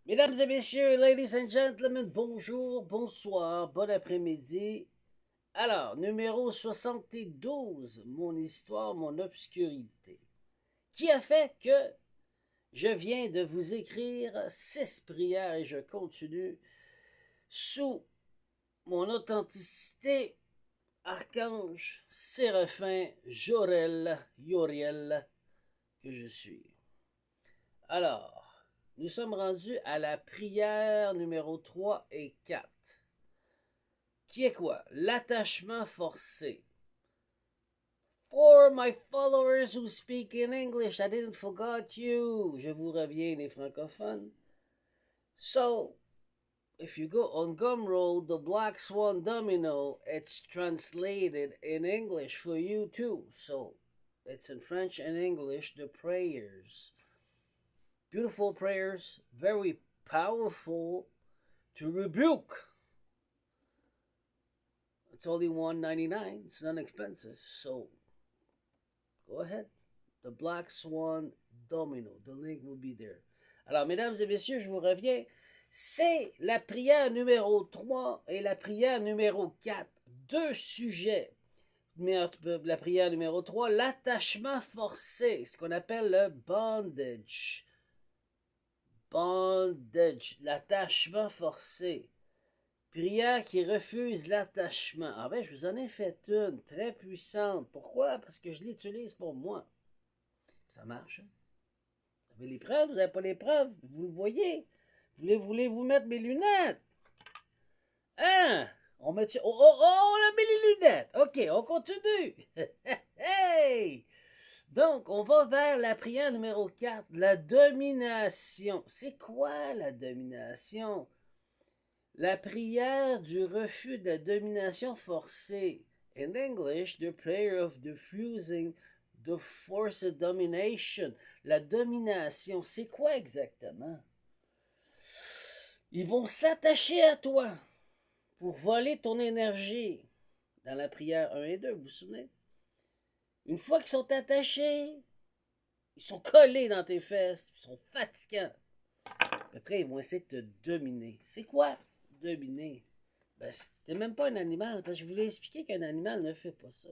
Mesdames et messieurs, ladies and gentlemen, bonjour, bonsoir, bon après-midi. Alors, numéro 72, mon histoire, mon obscurité, qui a fait que je viens de vous écrire 6 prières et je continue sous mon authenticité, archange, séraphin, Jorel, Yoriel, que je suis. Alors, nous sommes rendus à la prière numéro 3 et 4. Qui est quoi? L'attachement forcé. For my followers who speak in English, I didn't forget you. Je vous reviens, les francophones. So, if you go on Gumroad, the Black Swan Domino, it's translated in English for you too. So, it's in French and English, the prayers. Beautiful prayers, very powerful to rebuke. It's only $1.99. It's not expensive. So, go ahead. The Black Swan Domino. The link will be there. Alors, mesdames et messieurs, je vous reviens. C'est la prière numéro 3 et la prière numéro 4. Deux sujets. La prière numéro 3, l'attachement forcé, ce qu'on appelle le bondage. Bondage, l'attachement forcé. Prière qui refuse l'attachement. Ah ben, je vous en ai fait une très puissante. Pourquoi? Parce que je l'utilise pour moi. Ça marche. Hein? Vous avez les preuves? Vous n'avez pas les preuves? Vous le voyez? Voulez-vous mettre mes lunettes? Hein? On met... on a mis les lunettes. OK, on continue. Hey! Donc, on va vers la prière numéro 4, la domination. C'est quoi la domination? La prière du refus de la domination forcée. In English, the prayer of diffusing the forced domination. La domination, c'est quoi exactement? Ils vont s'attacher à toi pour voler ton énergie. Dans la prière 1 et 2, vous vous souvenez? Une fois qu'ils sont attachés, ils sont collés dans tes fesses, ils sont fatigants. Après, ils vont essayer de te dominer. C'est quoi dominer? Ben, c'était même pas un animal, parce que je voulais expliquer qu'un animal ne fait pas ça.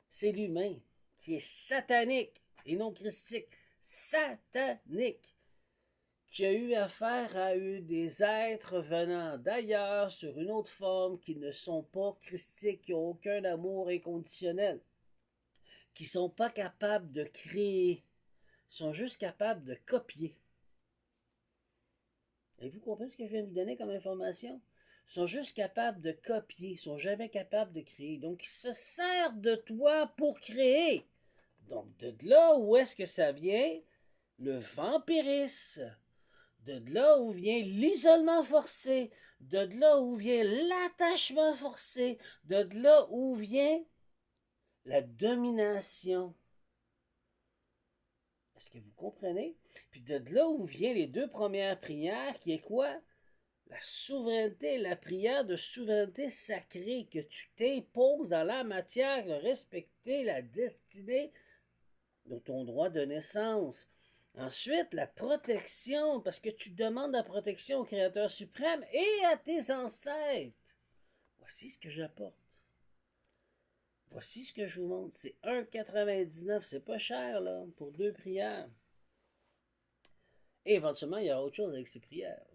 C'est l'humain qui est satanique et non christique. Satanique. Qui a eu affaire à des êtres venant d'ailleurs sur une autre forme qui ne sont pas christiques, qui n'ont aucun amour inconditionnel, qui ne sont pas capables de créer, sont juste capables de copier. Avez-vous compris ce que je viens de vous donner comme information? Ils sont juste capables de copier, ils sont jamais capables de créer. Donc, ils se servent de toi pour créer. Donc, de là où est-ce que ça vient? Le vampirisme. De là où vient l'isolement forcé. De là où vient l'attachement forcé. De là où vient la domination. Est-ce que vous comprenez? Puis de là où vient les deux premières prières, qui est quoi? La souveraineté, la prière de souveraineté sacrée, que tu t'imposes dans la matière de respecter la destinée de ton droit de naissance. Ensuite, la protection, parce que tu demandes la protection au Créateur suprême et à tes ancêtres. Voici ce que j'apporte. Voici ce que je vous montre. C'est 1,99. C'est pas cher, là, pour deux prières. Et éventuellement, il y aura autre chose avec ces prières.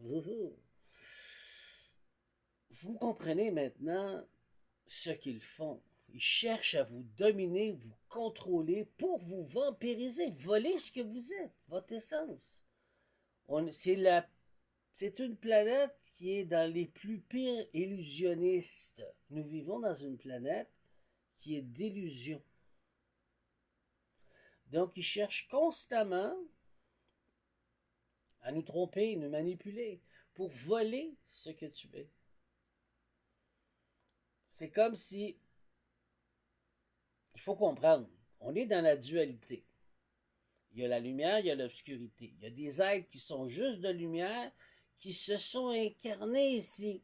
Vous comprenez maintenant ce qu'ils font. Ils cherchent à vous dominer, vous contrôler pour vous vampiriser, voler ce que vous êtes, votre essence. C'est une planète qui est dans les plus pires illusionnistes. Nous vivons dans une planète qui est d'illusion. Donc, ils cherchent constamment à nous tromper, nous manipuler, pour voler ce que tu es. C'est comme si, il faut comprendre, on est dans la dualité. Il y a la lumière, il y a l'obscurité. Il y a des êtres qui sont juste de lumière, qui se sont incarnés ici.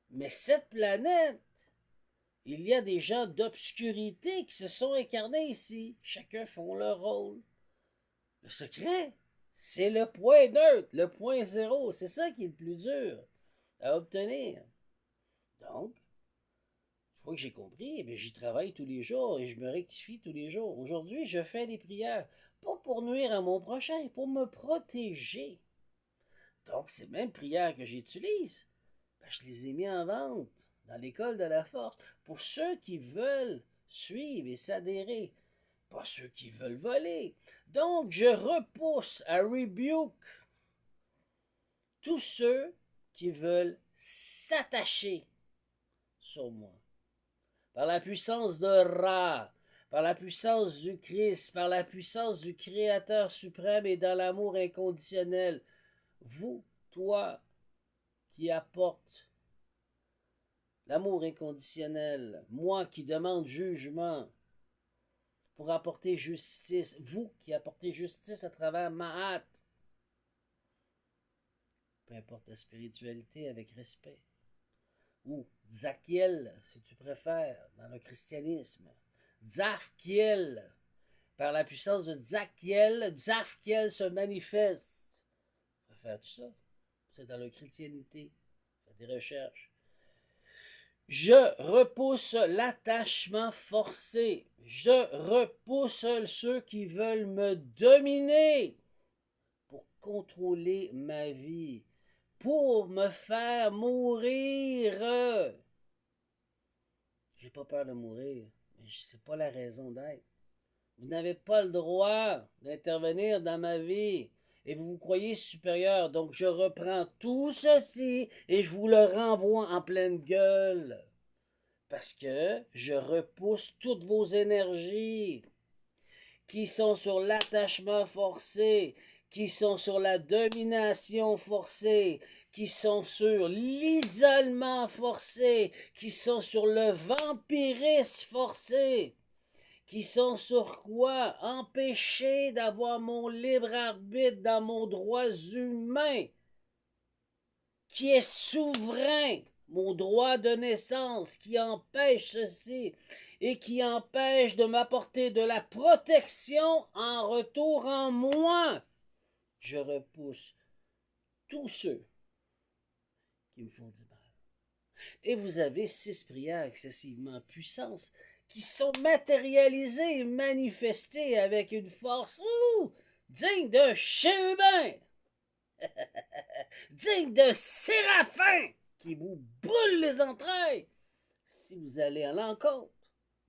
Mais cette planète, il y a des gens d'obscurité qui se sont incarnés ici. Chacun font leur rôle. Le secret, C'est le point neutre, le point zéro. C'est ça qui est le plus dur à obtenir. Donc, une fois que j'ai compris, eh j'y travaille tous les jours et je me rectifie tous les jours. Aujourd'hui, je fais des prières, pas pour nuire à mon prochain, pour me protéger. Donc, ces mêmes prières que j'utilise, je les ai mis en vente dans l'école de la force pour ceux qui veulent suivre et s'adhérer, pas ceux qui veulent voler. Donc, je repousse, I rebuke tous ceux qui veulent s'attacher sur moi. Par la puissance de Ra, par la puissance du Christ, par la puissance du Créateur suprême et dans l'amour inconditionnel, vous, toi, qui apporte l'amour inconditionnel, moi qui demande jugement pour apporter justice, vous qui apportez justice à travers Ma'at, peu importe la spiritualité, avec respect, ou Zakiel, si tu préfères, dans le christianisme, Zafkiel, par la puissance de Zakiel, Zafkiel se manifeste. Tu préfères tout ça? C'est dans la chrétienté. Fais des recherches. Je repousse l'attachement forcé. Je repousse ceux qui veulent me dominer pour contrôler ma vie, pour me faire mourir. J'ai pas peur de mourir, mais c'est pas la raison d'être. Vous n'avez pas le droit d'intervenir dans ma vie et vous vous croyez supérieur. Donc je reprends tout ceci et je vous le renvoie en pleine gueule. Parce que je repousse toutes vos énergies qui sont sur l'attachement forcé, qui sont sur la domination forcée, qui sont sur l'isolement forcé, qui sont sur le vampirisme forcé, qui sont sur quoi? Empêcher d'avoir mon libre arbitre dans mon droit humain, qui est souverain, mon droit de naissance, qui empêche ceci et qui empêche de m'apporter de la protection en retour en moi. Je repousse tous ceux qui me font du mal. Et vous avez 6 prières excessivement puissantes qui sont matérialisées et manifestées avec une force digne d'un chérubin, digne d'un séraphin qui vous brûle les entrailles si vous allez à l'encontre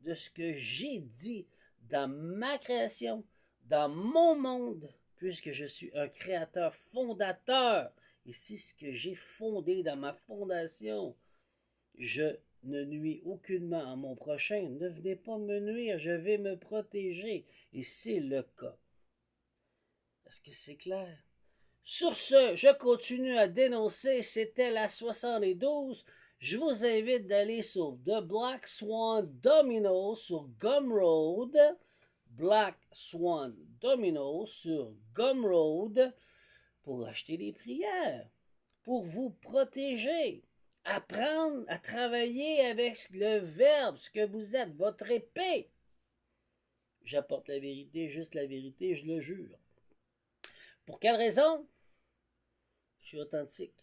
de ce que j'ai dit dans ma création, dans mon monde, puisque je suis un créateur fondateur, et c'est ce que j'ai fondé dans ma fondation. Je ne nuis aucunement à mon prochain, ne venez pas me nuire, je vais me protéger, et c'est le cas. Est-ce que c'est clair? Sur ce, je continue à dénoncer, c'était la 72. Je vous invite d'aller sur The Black Swan Domino sur Gumroad, Black Swan Domino sur Gumroad, pour acheter des prières, pour vous protéger, apprendre à travailler avec le verbe, ce que vous êtes, votre épée. J'apporte la vérité, juste la vérité, je le jure. Pour quelle raison? Je suis authentique.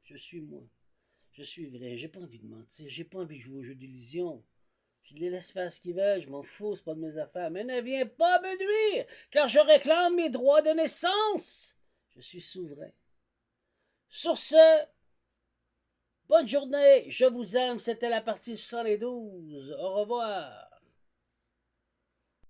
Je suis moi. Je suis vrai. J'ai pas envie de mentir. J'ai pas envie de jouer au jeu d'illusion. Je les laisse faire ce qu'ils veulent. Je m'en fous. C'est pas de mes affaires. Mais ne viens pas me nuire. Car je réclame mes droits de naissance. Je suis souverain. Sur ce, bonne journée. Je vous aime. C'était la partie 72. Au revoir.